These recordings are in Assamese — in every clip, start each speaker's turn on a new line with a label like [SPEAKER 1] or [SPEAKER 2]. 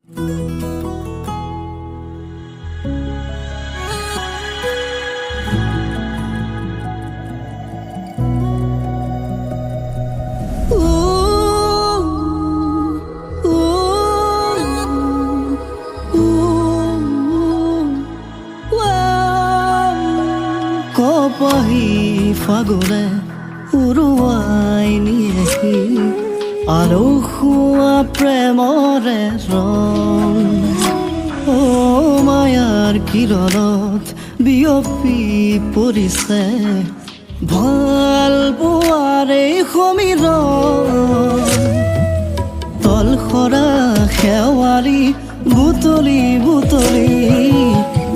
[SPEAKER 1] কপাহি ফাগুনে উৰুৱাই নিয়েহি আলসুৱা প্ৰেমৰে ৰং মায়াৰ কিৰণত বিয়পি পৰিছে ভাল পোৱাৰে সমীৰণ তলসৰা শেৱাৰী বুটলি বুটলি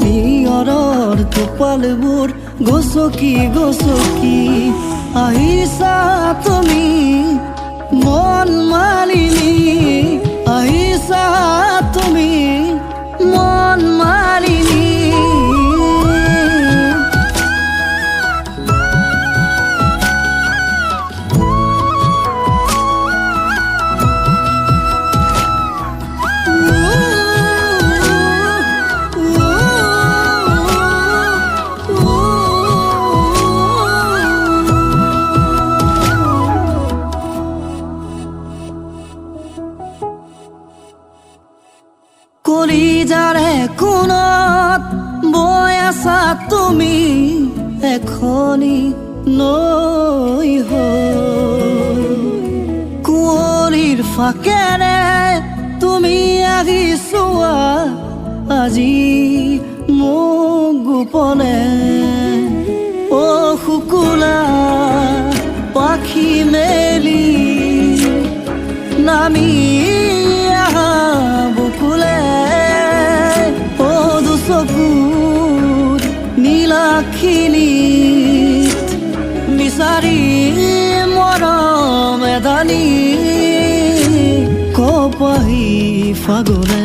[SPEAKER 1] নিয়ৰৰ টোপালবোৰ গছকি গছকি আহিছা তুমি মন মালিনী আহিছা তুমি মন মালিনী কলিজাৰে কোণত বৈ আছা তুমি এখনি নৈ হৈ কুঁৱলীৰ ফাকেৰে তুমি আহিছোৱা আজি মোক গোপনে অ শুকুলা পাখি মেলি নামি আহা বুকুলে চকুত নীলাখিনিত বিচাৰি মৰম এদানি কপাহি ফাগুনে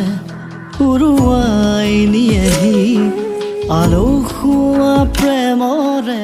[SPEAKER 1] উৰুৱাই নিয়েহি আলসুৱা প্ৰেমৰে